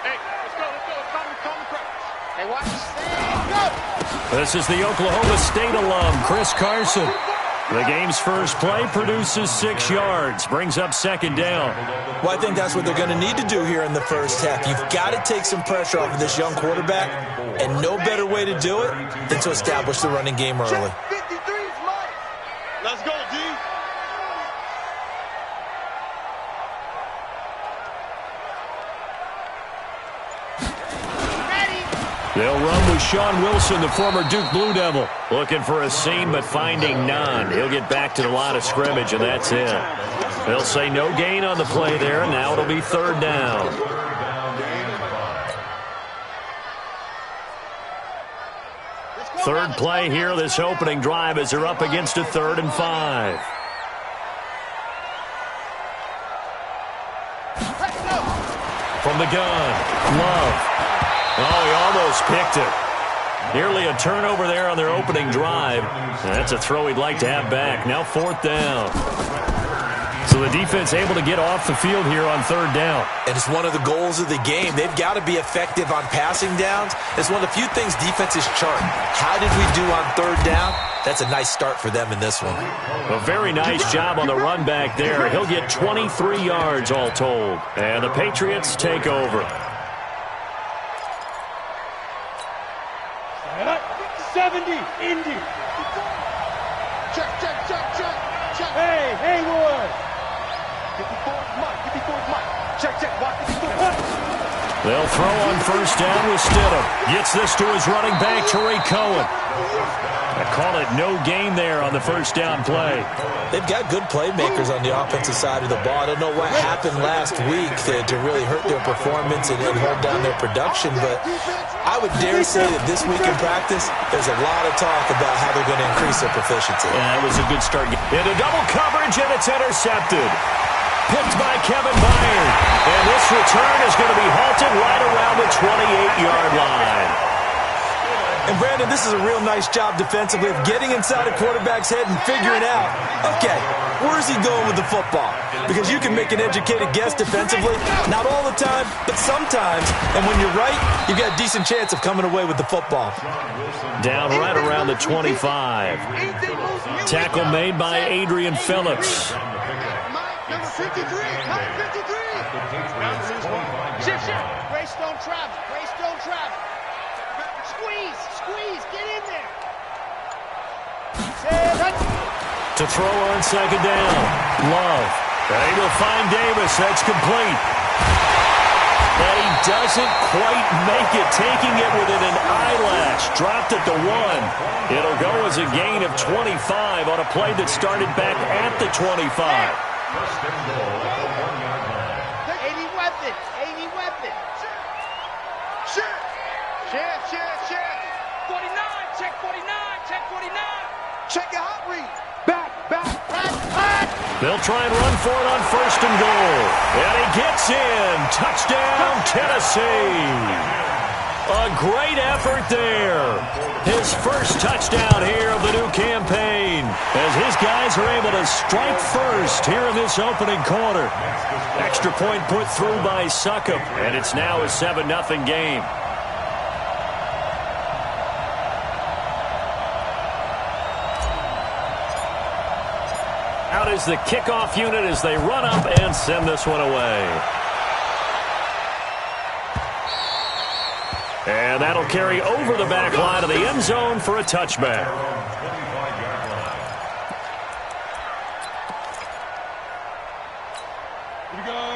Hey, let's go. Come practice. Hey, watch the stand. Go. This is the Oklahoma State alum, Chris Carson. The game's first play produces 6 yards, brings up second down. Well, I think that's what they're going to need to do here in the first half. You've got to take some pressure off of this young quarterback, and no better way to do it than to establish the running game early. Let's go, D. They'll run with Sean Wilson, the former Duke Blue Devil. Looking for a seam, but finding none. He'll get back to the line of scrimmage, and that's it. They'll say no gain on the play there. Now it'll be third down. Third play here, this opening drive, as they're up against a 3rd and 5. From the gun, Love. Oh, he almost picked it. Nearly a turnover there on their opening drive. That's a throw he'd like to have back. Now 4th down. So the defense able to get off the field here on 3rd down. And it's one of the goals of the game. They've got to be effective on passing downs. It's one of the few things defenses chart. How did we do on 3rd down? That's a nice start for them in this one. A very nice job on the run back there. He'll get 23 yards all told. And the Patriots take over. 70, Indy. Check. Hey, Haywood. 54's Mike. Check. Watch 54. They'll throw on first down with Stidham. Gets this to his running back, Tariq Cohen. I call it no gain there on the first down play. They've got good playmakers on the offensive side of the ball. I don't know what happened last week to really hurt their performance and hold down their production, but I would dare say that this week in practice, there's a lot of talk about how they're going to increase their proficiency. Yeah, that was a good start. Into double coverage, and it's intercepted. Picked by Kevin Byard. And this return is going to be halted right around the 28-yard line. And, Brandon, this is a real nice job defensively of getting inside a quarterback's head and figuring out, okay, where's he going with the football? Because you can make an educated guess defensively, not all the time, but sometimes. And when you're right, you've got a decent chance of coming away with the football. Down right around the 25. Tackle made by Adrian Phillips. Number 53. Shift. Greystone travel. Squeeze, get in there. To throw on second down. Love. Able to find Davis. That's complete. And he doesn't quite make it, taking it within an eyelash. Dropped at the 1. It'll go as a gain of 25 on a play that started back at the 25. 80 weapons. Share. 49, check 49. Check your hot read. Back. They'll try and run for it on 1st and goal. And he gets in. Touchdown, Tennessee. A great effort there. His first touchdown here of the new campaign, as his guys are able to strike first here in this opening quarter. Extra point put through by Succop, and it's now a 7-0 game. Out is the kickoff unit as they run up and send this one away. And that'll carry over the back line of the end zone for a touchback.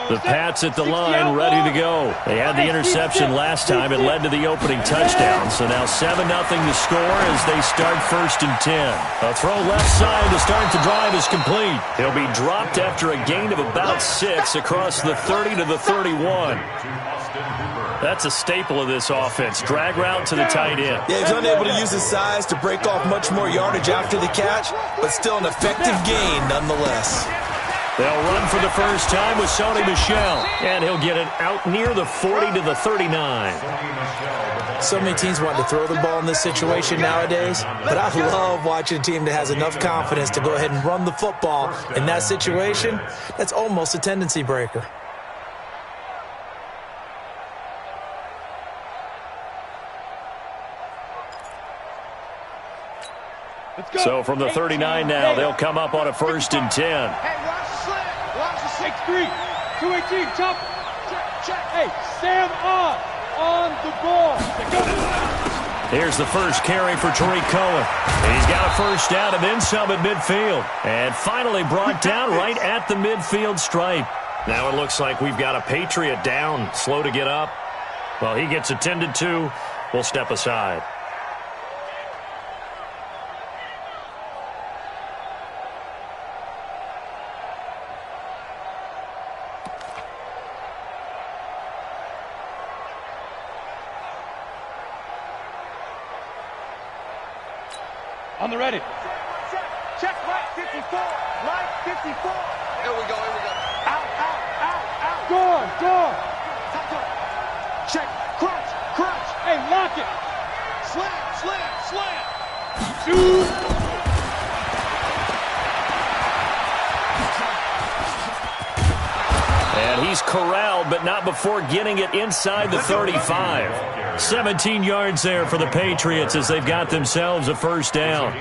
The Pats at the line, ready to go. They had the interception last time. It led to the opening touchdown. So now 7-0 to score as they start 1st and 10. A throw left side to start the drive is complete. He'll be dropped after a gain of about 6 across the 30 to the 31. That's a staple of this offense. Drag route to the tight end. Yeah, he's unable to use his size to break off much more yardage after the catch, but still an effective gain nonetheless. They'll run for the first time with Sony Michel, and he'll get it out near the 40 to the 39. So many teams want to throw the ball in this situation nowadays, but I love watching a team that has enough confidence to go ahead and run the football. In that situation, that's almost a tendency breaker. So from the 39 now, they'll come up on a 1st and 10. Hey, watch the slant. Watch the 6-3. 218. Chop. check. Hey, stand on the ball. Here's the first carry for Tariq Cohen. He's got a first down and then some at midfield. And finally brought down right at the midfield stripe. Now it looks like we've got a Patriot down, slow to get up. Well, he gets attended to. We'll step aside. On the ready. Check right 54. Right 54. Here we go. Out. Door. Check. Crunch. Hey, lock it. Slam. Shoot. And he's corralled, but not before getting it inside the 35. 17 yards there for the Patriots as they've got themselves a first down.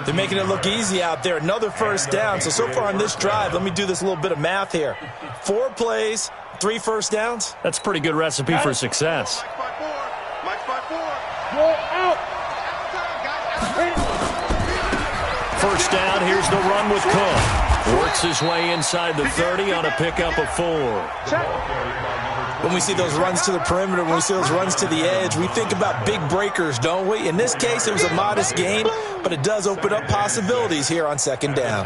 They're making it look easy out there. Another first down. So far on this drive, let me do this little bit of math here. 4 plays, 3 first downs. That's a pretty good recipe for success. Mike's by 4. Roll out. First down, here's the run with Cook. Works his way inside the 30 on a pickup of 4. When we see those runs to the perimeter, when we see those runs to the edge, we think about big breakers, don't we? In this case, it was a modest gain, but it does open up possibilities here on second down.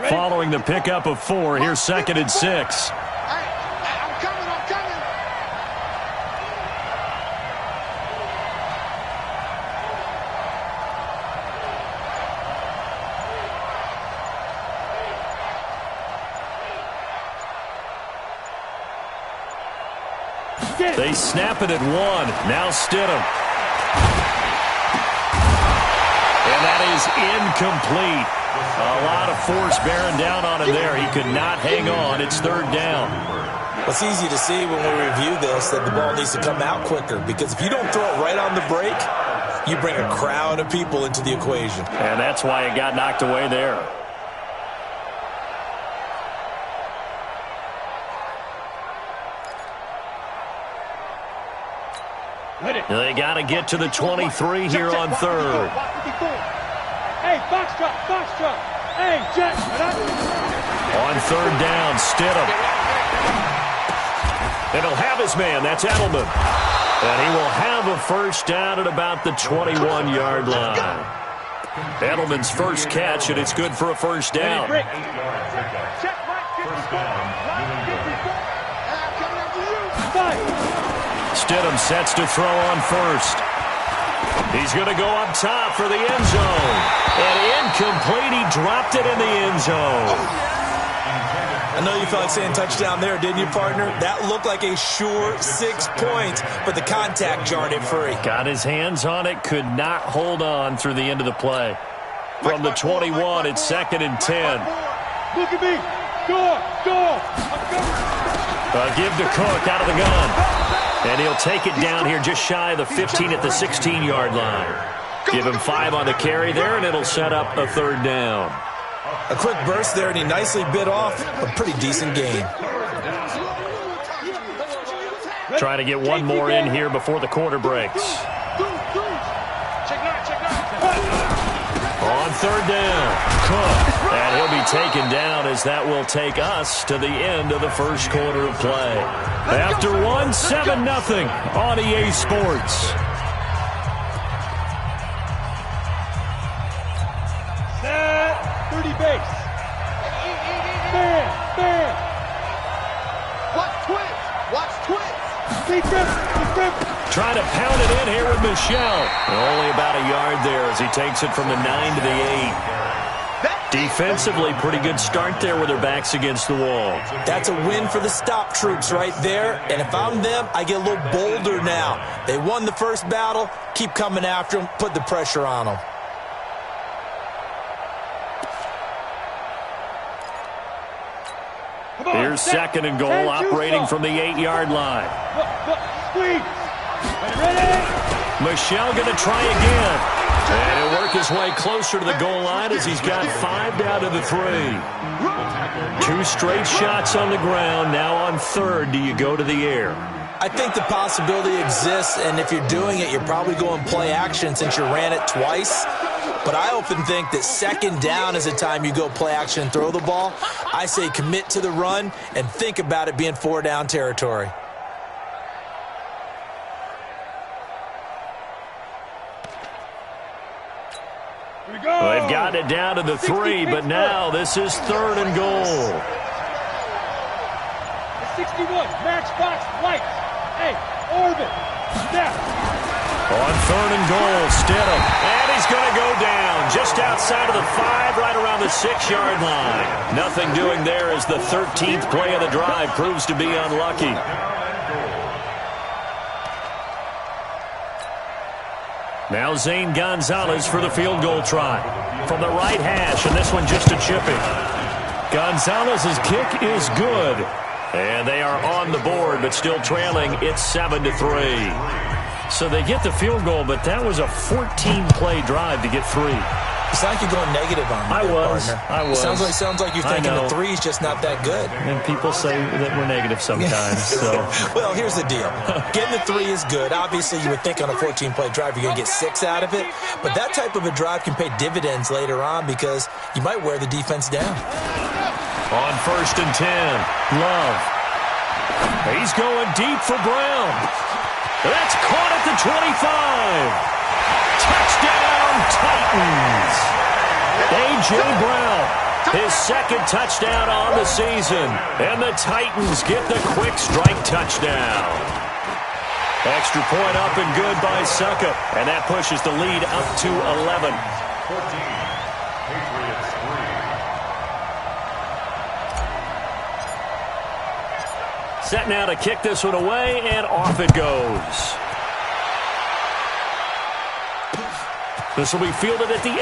Following the pickup of 4, here's 2nd and 6. I'm coming. They snap it at 1. Now Stidham. And that is incomplete. A lot of force bearing down on him there. He could not hang on. It's 3rd down. It's easy to see when we review this that the ball needs to come out quicker, because if you don't throw it right on the break, you bring a crowd of people into the equation. And that's why it got knocked away there. They got to get to the 23 here on 3rd. Hey, box drop. Hey, Jet. On 3rd down, Stidham. And he'll have his man. That's Edelman. And he will have a first down at about the 21-yard line. Edelman's first catch, and it's good for a first down. Stidham sets to throw on 1st. He's going to go up top for the end zone. And incomplete. He dropped it in the end zone. I know you felt like saying touchdown there, didn't you, partner? That looked like a sure 6 points, but the contact jarred it free. Got his hands on it, could not hold on through the end of the play. From the 21, it's 2nd and 10. Look at me. Door. Give to Cook out of the gun. And he'll take it down here just shy of the 15 at the 16-yard line. Give him 5 on the carry there, and it'll set up a 3rd down. A quick burst there, and he nicely bit off a pretty decent gain. Trying to get one more in here before the quarter breaks. On 3rd down, Cook. And he'll be taken down as that will take us to the end of the first quarter of play. After 7-0 on EA Sports. Set. 30 base. Bam. Watch twins. Keep him. Trying to pound it in here with Michelle. Only about a yard there as he takes it from the 9 to the 8. Defensively, pretty good start there with their backs against the wall. That's a win for the stop troops right there. And if I'm them, I get a little bolder now. They won the first battle. Keep coming after them. Put the pressure on them. Here's 2nd and goal, operating from the 8-yard line. Squeeze. Ready? Michel going to try again. And he'll work his way closer to the goal line as he's got 5 down to the 3. 2 straight shots on the ground. Now on third, do you go to the air? I think the possibility exists, and if you're doing it, you're probably going play action since you ran it twice. But I often think that second down is the time you go play action and throw the ball. I say commit to the run and think about it being 4 down territory. Well, they've got it down to the 3, but now this is 3rd and goal. 61, matchbox, lights. Hey, orbit, step. On 3rd and goal, Stidham. And he's going to go down just outside of the 5, right around the 6-yard line. Nothing doing there as the 13th play of the drive proves to be unlucky. Now Zane Gonzalez for the field goal try. From the right hash, and this one just a chipping. Gonzalez's kick is good. And they are on the board, but still trailing. It's 7-3. So they get the field goal, but that was a 14-play drive to get 3. It's like you're going negative on me, partner. I was. Sounds like you're thinking the 3's just not that good. And people say that we're negative sometimes. So. Well, here's the deal. Getting the 3 is good. Obviously, you would think on a 14-play drive you're going to get 6 out of it. But that type of a drive can pay dividends later on because you might wear the defense down. On 1st and 10, Love. He's going deep for Brown. That's caught at the 25. Touchdown, Titans. A.J. Brown, his 2nd touchdown on the season. And the Titans get the quick strike touchdown. Extra point up and good by Suckup. And that pushes the lead up to 11. 14, Patriots 3. Set now to kick this one away, and off it goes. This will be fielded at the 8.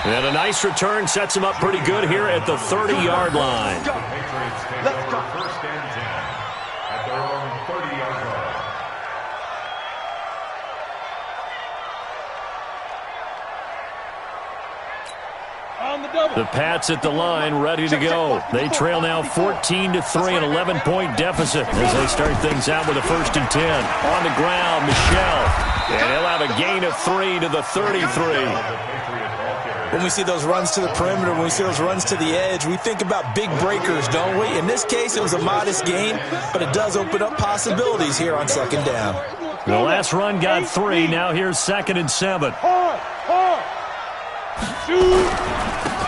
And a nice return sets him up pretty good here at the 30-yard line. Patriots take over 1st and 10 at their own 30-yard line. The Pats at the line, ready to go. They trail now 14-3, an 11-point deficit as they start things out with a 1st and 10. On the ground, Michel. And he'll have a gain of 3 to the 33. When we see those runs to the perimeter, when we see those runs to the edge, we think about big breakers, don't we? In this case, it was a modest gain, but it does open up possibilities here on 2nd down. The last run got 3. Now here's 2nd and 7.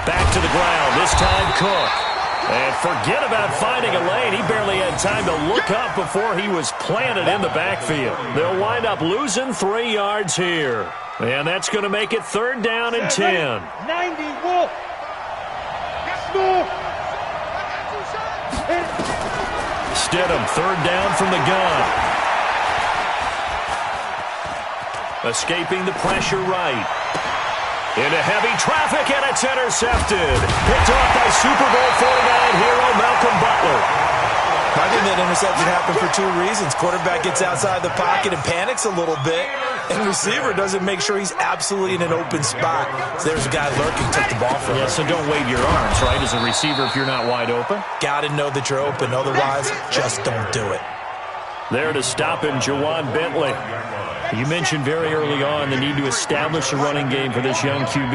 Back to the ground, this time Cook. And forget about finding a lane. He barely had time to look up before he was planted in the backfield. They'll wind up losing 3 yards here. And that's going to make it 3rd down and 10. 90, Wolf. Stidham, 3rd down from the gun. Escaping the pressure right. Into heavy traffic, and it's intercepted. Picked off by Super Bowl 49 hero Malcolm Butler. I think that interception happened for 2 reasons. Quarterback gets outside the pocket and panics a little bit, and receiver doesn't make sure he's absolutely in an open spot. So there's a guy lurking, took the ball from him. Yeah, so don't wave your arms, right, as a receiver if you're not wide open. Got to know that you're open. Otherwise, just don't do it. There to stop him, Jawan Bentley. You mentioned very early on the need to establish a running game for this young QB.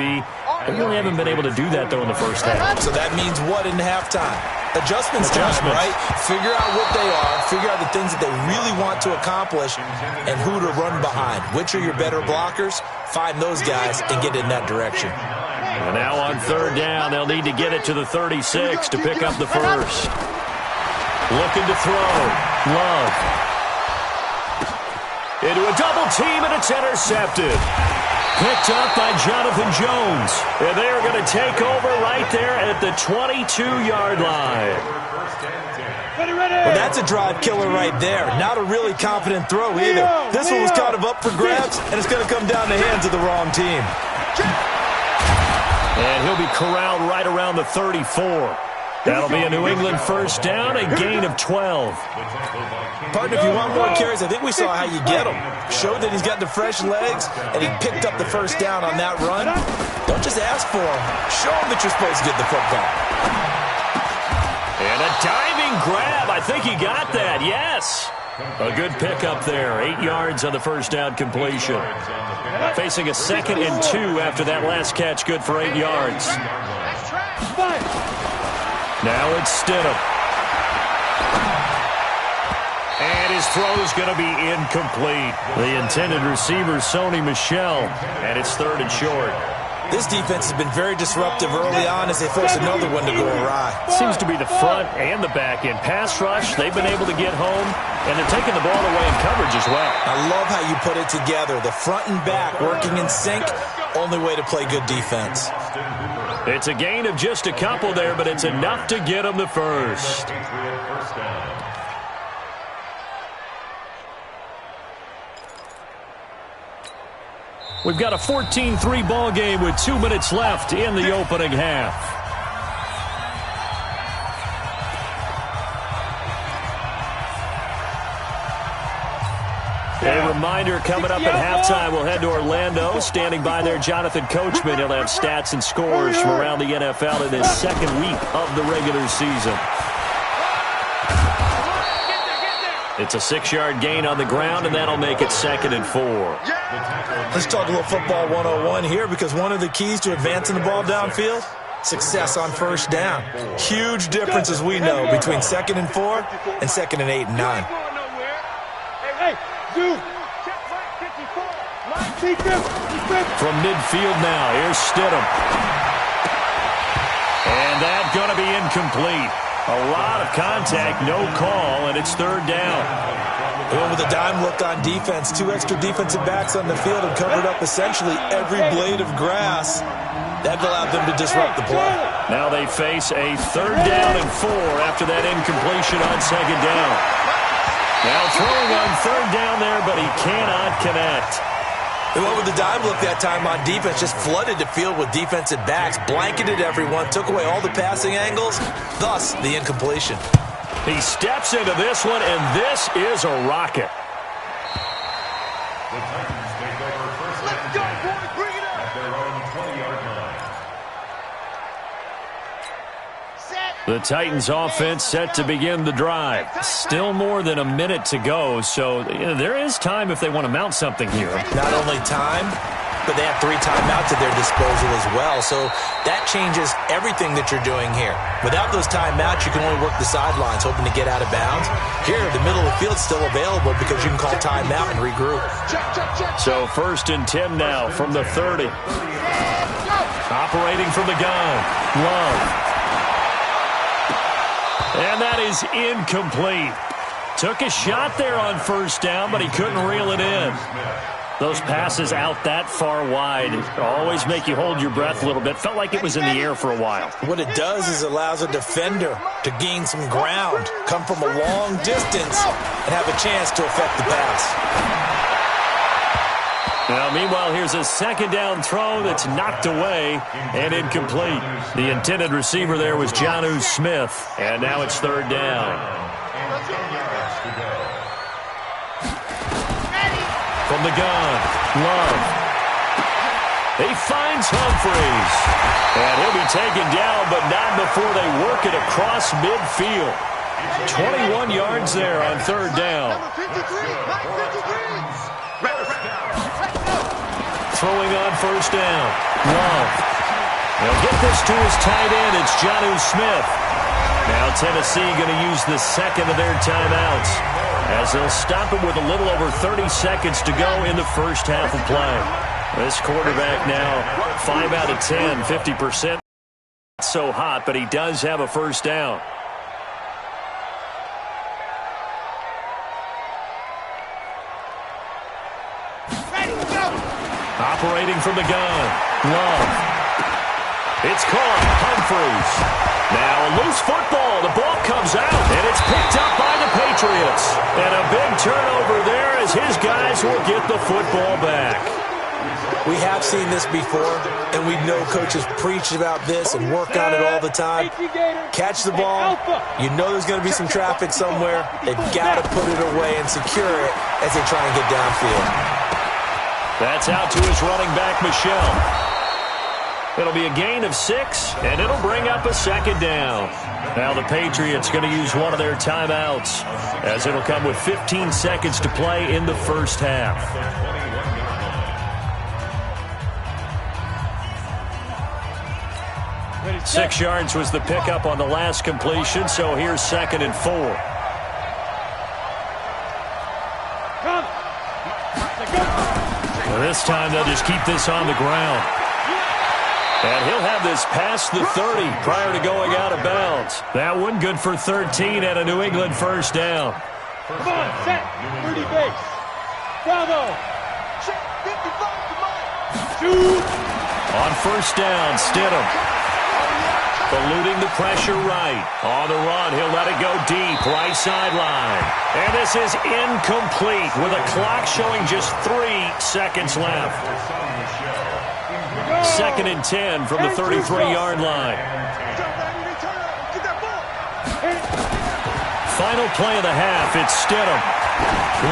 They really haven't been able to do that, though, in the first half. So that means what in halftime? Adjustments time, right? Figure out what they are, figure out the things that they really want to accomplish, and who to run behind. Which are your better blockers? Find those guys and get in that direction. And now on 3rd down, they'll need to get it to the 36 to pick up the 1st. Looking to throw. Love. Into a double team, and it's intercepted. Picked up by Jonathan Jones. And they are going to take over right there at the 22-yard line. Well, that's a drive killer right there. Not a really confident throw either. This one was kind of up for grabs, and it's going to come down the hands of the wrong team. And he'll be corralled right around the 34. That'll be a New England first down, a gain of 12. Partner, if you want more carries, I think we saw how you get them. Showed that he's got the fresh legs, and he picked up the first down on that run. Don't just ask for him. Show him that you're supposed to get the football. And a diving grab. I think he got that, yes. A good pickup there. 8 yards on the first down completion. Facing a 2nd and 2 after that last catch, good for 8 yards. Now it's Stidham. And his throw is going to be incomplete. The intended receiver, Sony Michel, and it's 3rd and short. This defense has been very disruptive early on as they force another one to go awry. Seems to be the front and the back end. Pass rush, they've been able to get home, and they're taking the ball away in coverage as well. I love how you put it together. The front and back working in sync, only way to play good defense. It's a gain of just a couple there, but it's enough to get them the first. We've got a 14-3 ball game with 2 minutes left in the opening half. A reminder coming up at halftime, we'll head to Orlando. Standing by there, Jonathan Coachman. He'll have stats and scores from around the NFL in his 2nd week of the regular season. It's a 6-yard gain on the ground, and that'll make it 2nd and 4. Let's talk a little football 101 here, because one of the keys to advancing the ball downfield, success on first down. Huge difference, as we know, between 2nd and 4 and 2nd and 8 and 9. From midfield now, here's Stidham. And that's going to be incomplete. A lot of contact, no call, and it's 3rd down. Well, with a dime look on defense, 2 extra defensive backs on the field and covered up essentially every blade of grass. That allowed them to disrupt the play. Now they face a 3rd down and 4 after that incompletion on 2nd down. Now throwing on 3rd down there, but he cannot connect. They went with the dime look that time on defense, just flooded the field with defensive backs, blanketed everyone, took away all the passing angles, thus the incompletion. He steps into this one, and this is a rocket. Let's go, boys, bring it up. At their own 20-yard line. The Titans offense set to begin the drive. Still more than a minute to go, so there is time if they want to mount something here. Not only time, but they have 3 timeouts at their disposal as well, so that changes everything that you're doing here. Without those timeouts, you can only work the sidelines, hoping to get out of bounds. Here, the middle of the field's still available because you can call timeout and regroup. So 1st and 10 now from the 30. Operating from the gun, Love. And that is incomplete. Took a shot there on first down, but he couldn't reel it in. Those passes out that far wide always make you hold your breath a little bit. Felt like it was in the air for a while. What it does is it allows a defender to gain some ground, come from a long distance, and have a chance to affect the pass. Now, meanwhile, here's a 2nd down throw that's knocked away and incomplete. The intended receiver there was Jonnu Smith, and now it's 3rd down. From the gun, Love. He finds Humphreys. And he'll be taken down, but not before they work it across midfield. 21 yards there on 3rd down. Throwing on first down. Love. They'll get this to his tight end. It's Jonnu Smith. Now Tennessee going to use the 2nd of their timeouts as they'll stop it with a little over 30 seconds to go in the first half of play. This quarterback now 5 out of 10, 50%. Not so hot, but he does have a first down. Operating from the gun, Love. It's caught, Humphreys. Now a loose football, the ball comes out, and it's picked up by the Patriots. And a big turnover there as his guys will get the football back. We have seen this before, and we know coaches preach about this and work on it all the time. Catch the ball. You know there's going to be some traffic somewhere. They've got to put it away and secure it as they try and get downfield. That's out to his running back, Michelle. It'll be a gain of 6, and it'll bring up a second down. Now the Patriots going to use one of their timeouts, as it'll come with 15 seconds to play in the first half. Ready, 6 yards was the pickup on the last completion, so here's 2nd and 4. Well, this time they'll just keep this on the ground. And he'll have this past the 30 prior to going out of bounds. That one good for 13 and a New England first down. Come on, set. 30 base. Bravo. Check 55, come on. Shoot. On first down, Stidham. Eluding the pressure right. On the run, he'll let it go deep, right sideline. And this is incomplete with a clock showing just 3 seconds left. 2nd and 10 from the 33-yard line. Final play of the half, it's Stidham.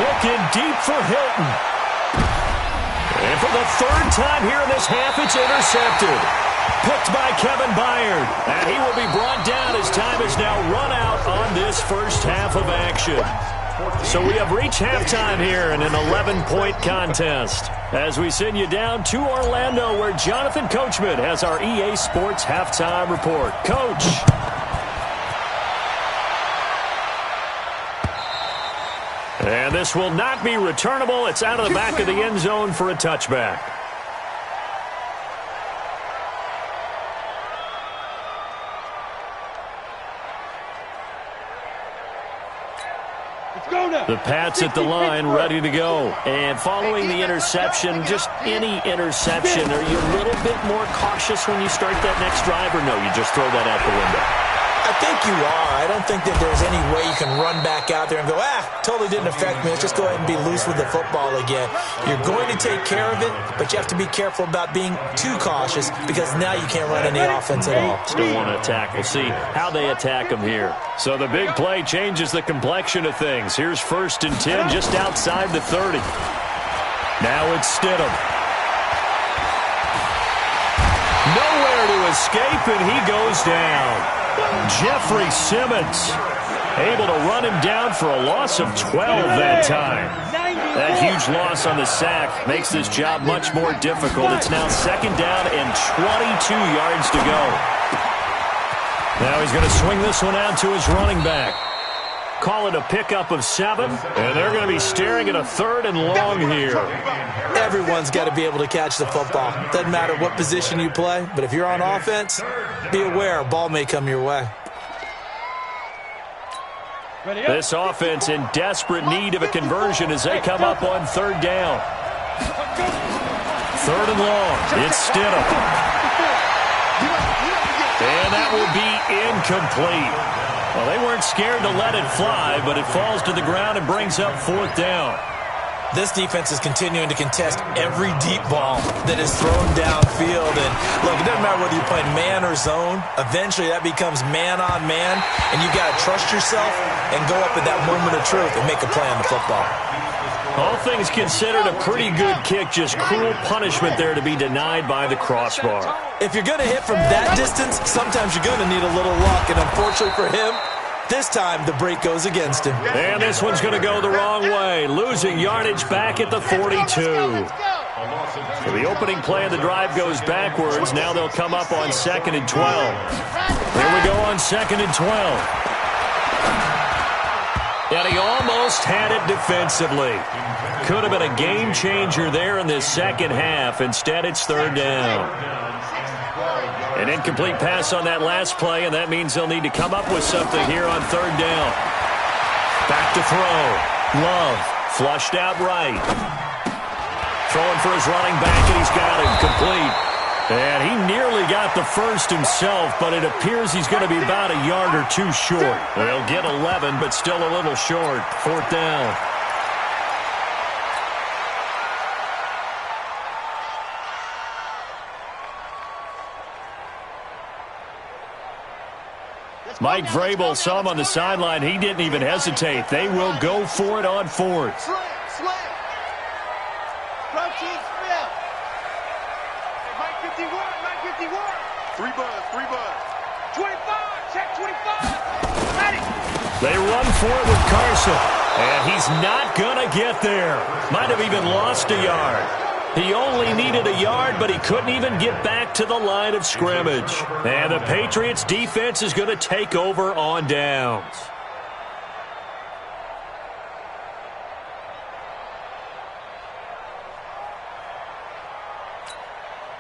Looking deep for Hilton. And for the 3rd time here in this half, it's intercepted. Picked by Kevin Byard. And he will be brought down as time is now run out on this first half of action. So we have reached halftime here in an 11-point contest as we send you down to Orlando, where Jonathan Coachman has our EA Sports halftime report. Coach. And this will not be returnable. It's out of the back of the end zone for a touchback. The Pats at the line, ready to go. And following the interception, just any interception, are you a little bit more cautious when you start that next drive, or no, you just throw that out the window? I think you are. I don't think that there's any way you can run back out there and go, totally didn't affect me. Let's just go ahead and be loose with the football again. You're going to take care of it, but you have to be careful about being too cautious because now you can't run any offense at all. Still want to attack. We'll see how they attack them here. So the big play changes the complexion of things. Here's 1st and 10 just outside the 30. Now it's Stidham. Nowhere to escape, and he goes down. Jeffrey Simmons able to run him down for a loss of 12 that time. That huge loss on the sack makes this job much more difficult. It's now 2nd down and 22 yards to go. Now he's going to swing this one out to his running back. Call it a pickup of 7, and they're going to be staring at a 3rd and long here. Everyone's got to be able to catch the football. Doesn't matter what position you play, but if you're on offense, be aware a ball may come your way. This offense in desperate need of a conversion as they come up on 3rd down. 3rd and long. It's Stidham. And that will be incomplete. Well, they weren't scared to let it fly, but it falls to the ground and brings up 4th down. This defense is continuing to contest every deep ball that is thrown downfield. And look, it doesn't matter whether you're playing man or zone. Eventually, that becomes man on man, and you've got to trust yourself and go up at that moment of truth and make a play on the football. All things considered, a pretty good kick. Just cruel punishment there to be denied by the crossbar. If you're going to hit from that distance, sometimes you're going to need a little luck. And unfortunately for him, this time the break goes against him. And this one's going to go the wrong way. Losing yardage back at the 42. So the opening play of the drive goes backwards. Now they'll come up on 2nd and 12. Here we go on 2nd and 12. And he almost had it defensively. Could have been a game changer there in this second half. Instead, it's 3rd down. An incomplete pass on that last play, and that means they'll need to come up with something here on 3rd down. Back to throw. Love flushed out right. Throwing for his running back, and he's got him complete. And he nearly got the first himself, but it appears he's going to be about a yard or 2 short. They'll get 11, but still a little short. 4th down. Mike Vrabel saw him on the sideline. He didn't even hesitate. They will go for it on fourth. Slam. Protein spell. Mike 51. 3 buzz. 25. Check 25. Ready. They run for it with Carson. And he's not going to get there. Might have even lost a yard. He only needed a yard, but he couldn't even get back to the line of scrimmage. And the Patriots defense is going to take over on downs.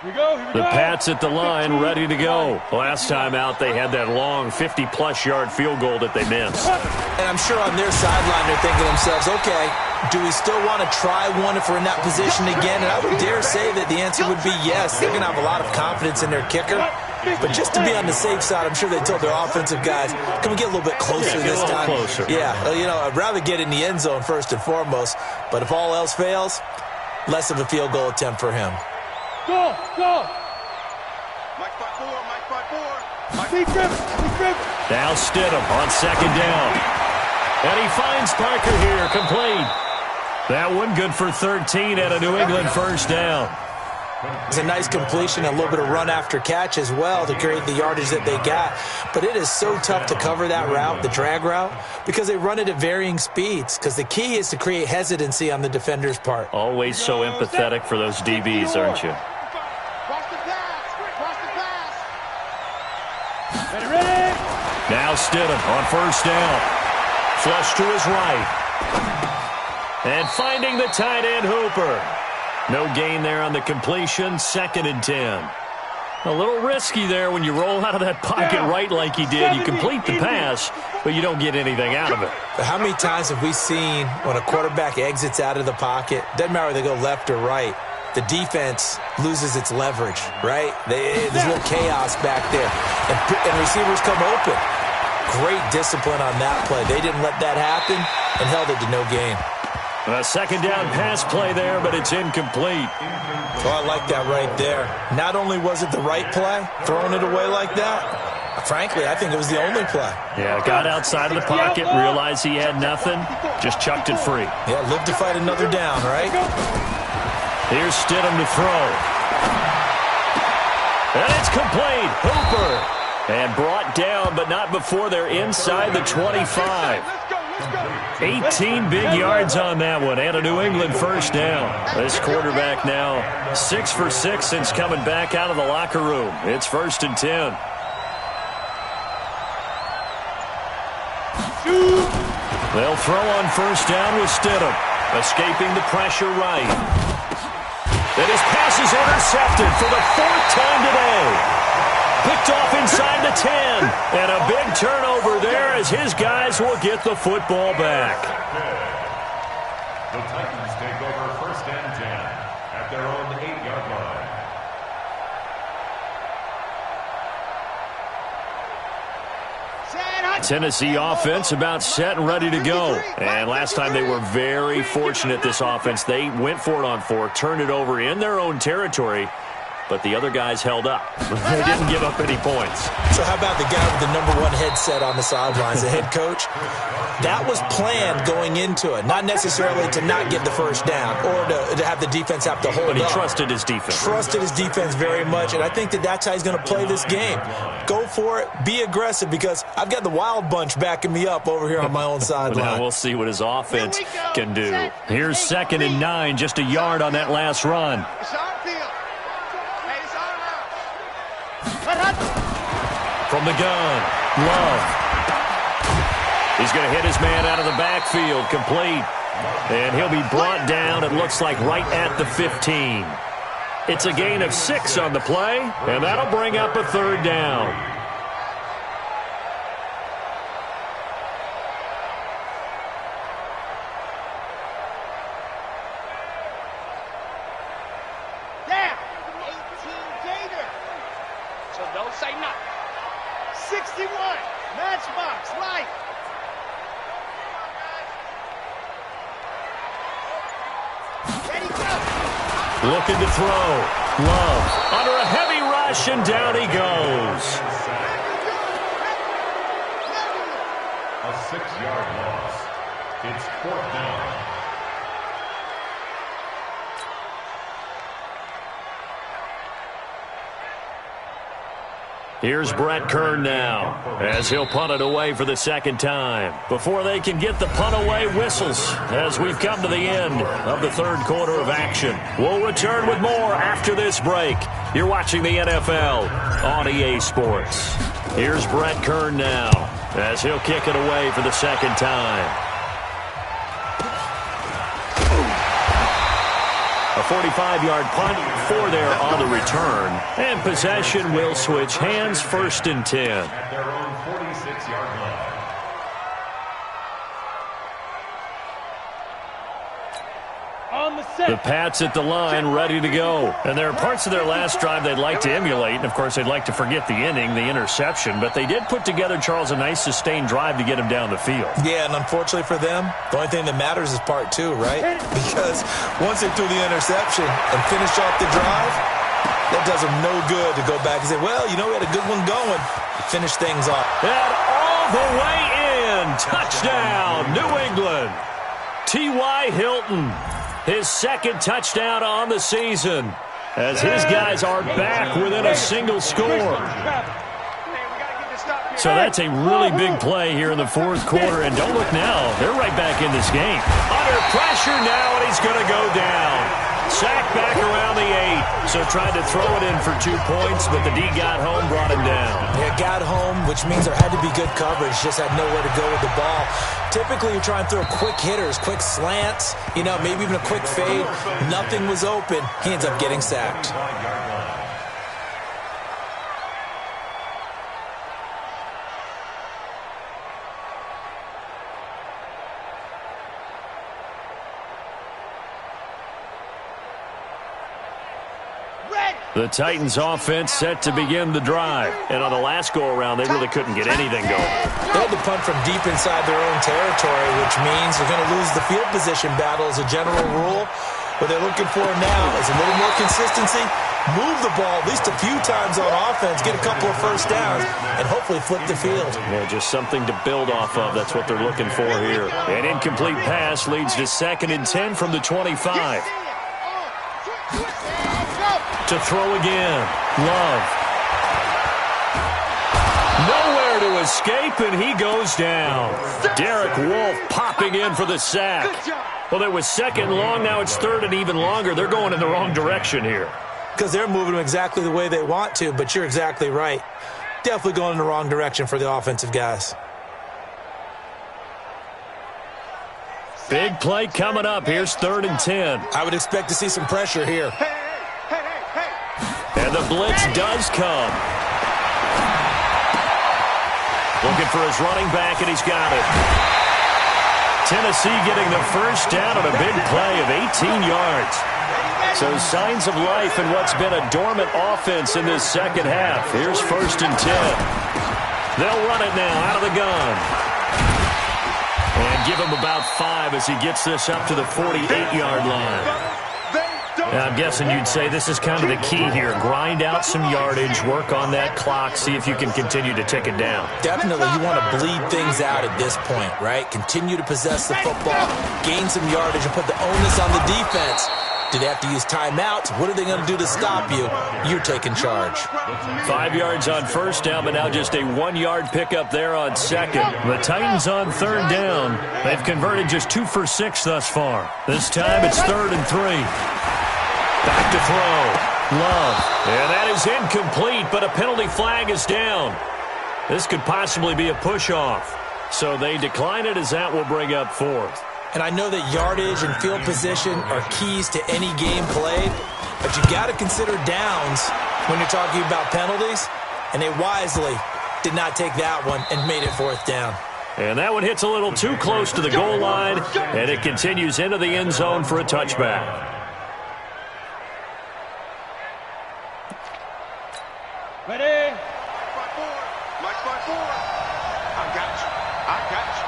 Here we go. The Pats at the line, ready to go. Last time out, they had that long 50-plus yard field goal that they missed. And I'm sure on their sideline they're thinking to themselves, okay, do we still want to try one if we're in that position again? And I would dare say that the answer would be yes. They're going to have a lot of confidence in their kicker. But just to be on the safe side, I'm sure they told their offensive guys, can we get a little bit closer this time? Closer. Yeah, I'd rather get in the end zone first and foremost. But if all else fails, less of a field goal attempt for him. Go. Mike 5-4. Big grip. Now Stidham on second down. And he finds Parker here, complete. That one good for 13 at a New England first down. It's a nice completion, a little bit of run after catch as well to create the yardage that they got. But it is so tough to cover that route, the drag route, because they run it at varying speeds. Because the key is to create hesitancy on the defender's part. Always so empathetic for those DBs, aren't you? Cross the pass. Ready. Now Stidham on first down. Flush to his right. And finding the tight end Hooper. No gain there on the completion, 2nd and 10. A little risky there when you roll out of that pocket right like he did. You complete the pass, but you don't get anything out of it. But how many times have we seen when a quarterback exits out of the pocket, doesn't matter whether they go left or right, the defense loses its leverage, right? There's a little chaos back there, and receivers come open. Great discipline on that play. They didn't let that happen and held it to no gain. A second down pass play there, but it's incomplete. Oh, I like that right there. Not only was it the right play, throwing it away like that, frankly, I think it was the only play. Yeah, got outside of the pocket, realized he had nothing, just chucked it free. Yeah, live to fight another down, right? Here's Stidham to throw. And it's complete. Hooper. And brought down, but not before they're inside the 25. 18 big yards on that one, and a New England first down. This quarterback now 6 for 6 since coming back out of the locker room. It's 1st and 10. They'll throw on first down with Stidham, escaping the pressure right. And his pass is intercepted for the 4th time today. Picked off inside the 10. And a big turnover there as his guys will get the football back. The Titans take over 1st and 10 at their own 8-yard line. Tennessee offense about set and ready to go. And last time they were very fortunate, this offense. They went for it on 4, turned it over in their own territory. But the other guys held up. They didn't give up any points. So how about the guy with the #1 headset on the sidelines, the head coach? That was planned going into it. Not necessarily to not get the first down or to have the defense have to hold up. But he trusted his defense. Trusted his defense very much, and I think that's how he's going to play this game. Go for it. Be aggressive, because I've got the wild bunch backing me up over here on my own sideline. Now we'll see what his offense can do. Here's 2nd and 9, just a yard on that last run. From the gun, Love. He's going to hit his man out of the backfield, complete. And he'll be brought down, it looks like, right at the 15. It's a gain of 6 on the play, and that'll bring up a 3rd down. Down. 18 Gator. So don't say nothing. 61. Matchbox. Light. Ready, go. Looking to throw. Love under a heavy rush, and down he goes. 6-yard loss. It's 4th down. Here's Brett Kern now, as he'll punt it away for the second time. Before they can get the punt away, whistles, as we've come to the end of the third quarter of action. We'll return with more after this break. You're watching the NFL on EA Sports. Here's Brett Kern now, as he'll kick it away for the second time. A 45-yard punt for there on the return. And possession will switch hands, 1st and 10. At their own 46-yard line. On the set. The Pats at the line, ready to go. And there are parts of their last drive they'd like to emulate. And, of course, they'd like to forget the inning, the interception. But they did put together, Charles, a nice sustained drive to get him down the field. Yeah, and unfortunately for them, the only thing that matters is part 2, right? Because once they threw the interception and finished off the drive, that does them no good to go back and say, well, you know, we had a good one going. Finish things off. And all the way in. Touchdown, New England. T.Y. Hilton. His second touchdown on the season, as his guys are back within a single score. So that's a really big play here in the fourth quarter. And don't look now, they're right back in this game. Under pressure now, and he's going to go down. Sacked back around the 8. So tried to throw it in for 2 points, but the D got home, brought him down. Yeah, got home, which means there had to be good coverage. Just had nowhere to go with the ball. Typically, you're trying to throw quick hitters, quick slants, you know, maybe even a quick fade. Nothing was open. He ends up getting sacked. The Titans offense set to begin the drive. And on the last go-around, they really couldn't get anything going. They had to punt from deep inside their own territory, which means they're going to lose the field position battle as a general rule. What they're looking for now is a little more consistency, move the ball at least a few times on offense, get a couple of first downs, and hopefully flip the field. Yeah, just something to build off of. That's what they're looking for here. An incomplete pass leads to 2nd and 10 from the 25. To throw again. Love. Nowhere to escape, and he goes down. Derek Wolfe popping in for the sack. Well, it was 2nd long. Now it's 3rd and even longer. They're going in the wrong direction here. Because they're moving them exactly the way they want to, but you're exactly right. Definitely going in the wrong direction for the offensive guys. Big play coming up. Here's 3rd and 10. I would expect to see some pressure here. And the blitz does come. Looking for his running back, and he's got it. Tennessee getting the first down on a big play of 18 yards. So signs of life in what's been a dormant offense in this second half. Here's 1st and 10. They'll run it now out of the gun. And give him about 5 as he gets this up to the 48-yard line. I'm guessing you'd say this is kind of the key here. Grind out some yardage, work on that clock, see if you can continue to tick it down. Definitely, you want to bleed things out at this point, right? Continue to possess the football, gain some yardage, and put the onus on the defense. Do they have to use timeouts? What are they going to do to stop you? You're taking charge. 5 yards on first down, but now just a 1-yard pickup there on second. The Titans on 3rd down. They've converted just 2 for 6 thus far. This time it's 3rd and 3. Back to throw. Love. And that is incomplete, but a penalty flag is down. This could possibly be a push-off. So they decline it as that will bring up 4th. And I know that yardage and field position are keys to any game played, but you got to consider downs when you're talking about penalties, and they wisely did not take that one and made it 4th down. And that one hits a little too close to the goal line, and it continues into the end zone for a touchback. Ready? Mike 5-4. I got you. I got you.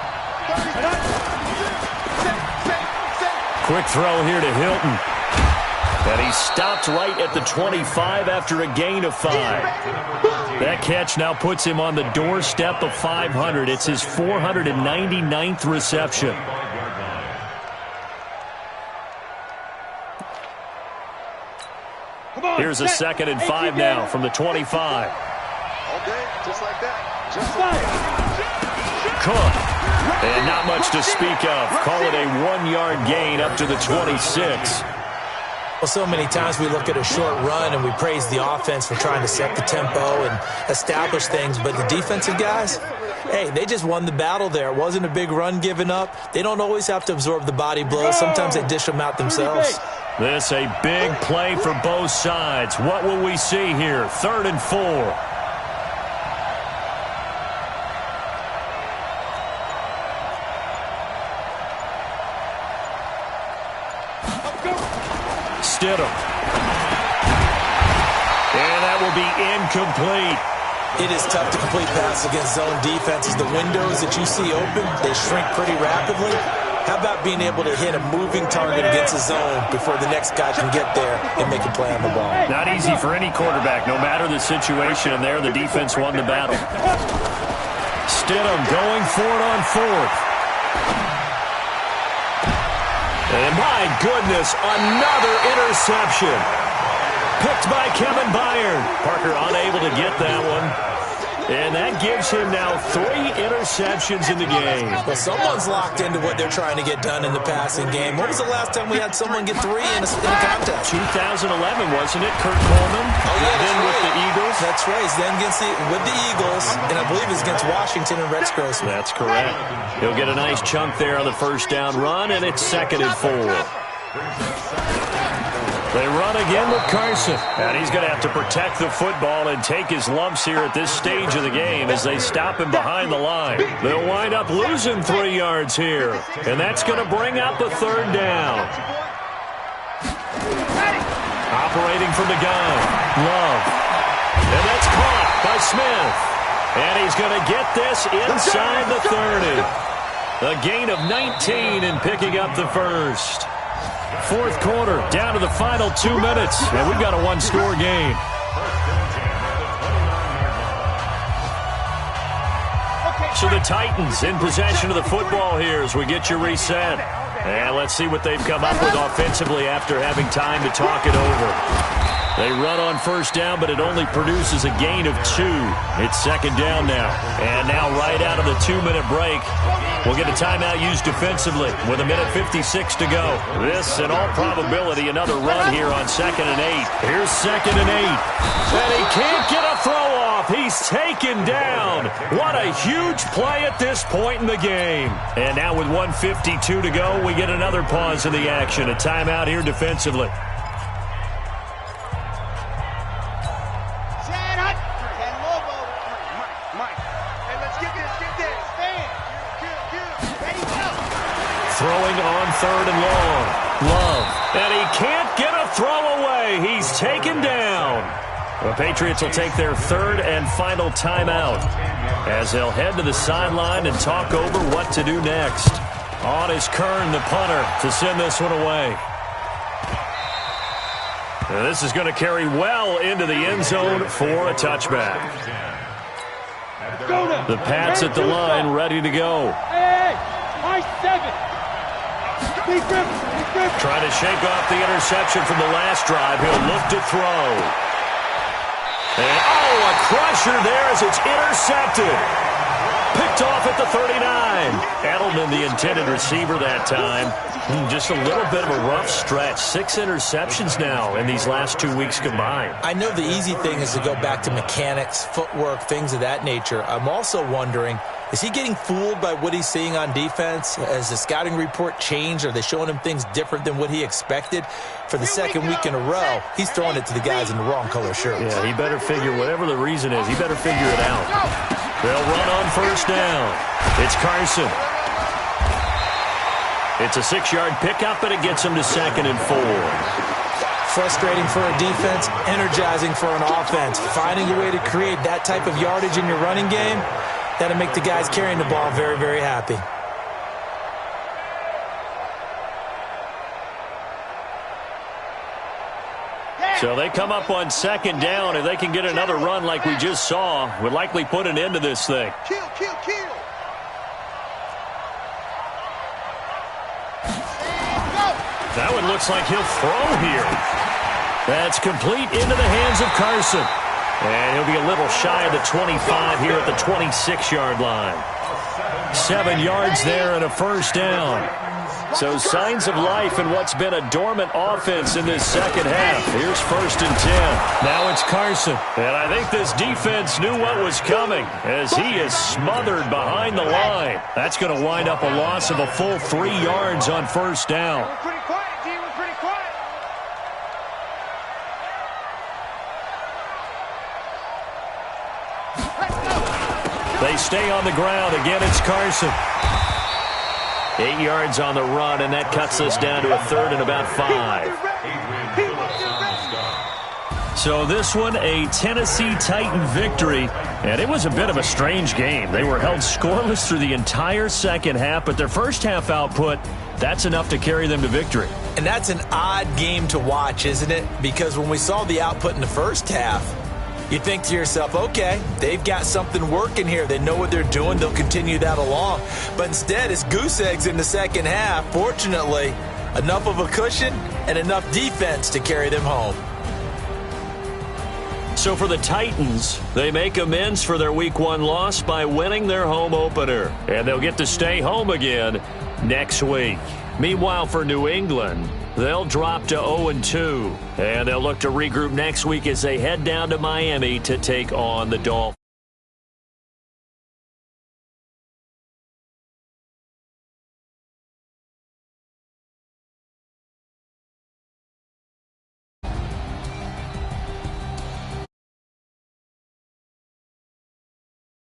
Quick throw here to Hilton. And he stopped right at the 25 after a gain of 5. That catch now puts him on the doorstep of 500. It's his 499th reception. Here's a 2nd and 5 now from the 25. Okay, just like that. Just like that. Cook. And not much to speak of. Call it a 1-yard gain up to the 26. Well, so many times we look at a short run and we praise the offense for trying to set the tempo and establish things, but the defensive guys, hey, they just won the battle there. It wasn't a big run given up. They don't always have to absorb the body blows. Sometimes they dish them out themselves. This a big play for both sides. What will we see here? 3rd and 4. Stidham. And that will be incomplete. It is tough to complete passes against zone defenses. The windows that you see open, they shrink pretty rapidly. How about being able to hit a moving target against a zone before the next guy can get there and make a play on the ball? Not easy for any quarterback, no matter the situation. And there, the defense won the battle. Stidham going for it on 4th. And my goodness, another interception. Picked by Kevin Byard. Parker unable to get that one. And that gives him now 3 interceptions in the game. Well, someone's locked into what they're trying to get done in the passing game. When was the last time we had someone get 3 in a contest? 2011, wasn't it? Kurt Coleman. Oh, yeah, then with the Eagles. That's right. He's then with the Eagles, and I believe it's against Washington and Rex Grossman. That's correct. He'll get a nice chunk there on the 1st down run, and it's 2nd and 4. They run again with Carson. And he's going to have to protect the football and take his lumps here at this stage of the game as they stop him behind the line. They'll wind up losing 3 yards here. And that's going to bring up a 3rd down. Operating from the gun. Love. And that's caught by Smith. And he's going to get this inside the 30. A gain of 19 in picking up the 1st. 4th quarter, down to the final 2 minutes, and we've got a 1-score game. So the Titans in possession of the football here as we get you reset. And let's see what they've come up with offensively after having time to talk it over. They run on 1st down, but it only produces a gain of 2. It's 2nd down now. And now right out of the 2-minute break, we'll get a timeout used defensively with 1:56 to go. This, in all probability, another run here on 2nd and 8. Here's 2nd and 8. And he can't get a throw off. He's taken down. What a huge play at this point in the game. And now with 1:52 to go, we get another pause in the action. A timeout here defensively. Throwing on 3rd and long. Love. And he can't get a throw away. He's taken down. The Patriots will take their 3rd and final timeout as they'll head to the sideline and talk over what to do next. On is Kern, the punter, to send this one away. And this is going to carry well into the end zone for a touchback. The Pats at the line, ready to go. Hey, my 7. Trying to shake off the interception from the last drive. He'll look to throw. And, a crusher there as it's intercepted. Picked off at the 39. Edelman, the intended receiver that time. Just a little bit of a rough stretch. 6 interceptions now in these last 2 weeks combined. I know the easy thing is to go back to mechanics, footwork, things of that nature. I'm also wondering, is he getting fooled by what he's seeing on defense? Has the scouting report changed? Are they showing him things different than what he expected? For the 2nd week in a row, he's throwing it to the guys in the wrong color shirts. Yeah, he better figure, whatever the reason is, he better figure it out. They'll run on 1st down. It's Carson. It's a 6-yard pickup, and it gets him to 2nd and 4. Frustrating for a defense, energizing for an offense. Finding a way to create that type of yardage in your running game, that'll make the guys carrying the ball very, very happy. So they come up on second down. If they can get another run like we just saw, would likely put an end to this thing. Kill, kill, kill. That one looks like he'll throw here. That's complete into the hands of Carson. And he'll be a little shy of the 25 here at the 26-yard line. 7 yards there and a first down. So signs of life in what's been a dormant offense in this second half. Here's 1st and 10. Now it's Carson. And I think this defense knew what was coming as he is smothered behind the line. That's going to wind up a loss of a full 3 yards on first down. We're pretty quiet, D. We're pretty quiet. Let's go. They stay on the ground. Again, it's Carson. 8 yards on the run, and that cuts us down to a 3rd and about 5. So this one, a Tennessee Titan victory, and it was a bit of a strange game. They were held scoreless through the entire second half, but their first half output, that's enough to carry them to victory. And that's an odd game to watch, isn't it? Because when we saw the output in the first half, you think to yourself, okay, they've got something working here. They know what they're doing. They'll continue that along. But instead, it's goose eggs in the second half. Fortunately, enough of a cushion and enough defense to carry them home. So for the Titans, they make amends for their Week 1 loss by winning their home opener. And they'll get to stay home again next week. Meanwhile, for New England, they'll drop to 0-2. And they'll look to regroup next week as they head down to Miami to take on the Dolphins.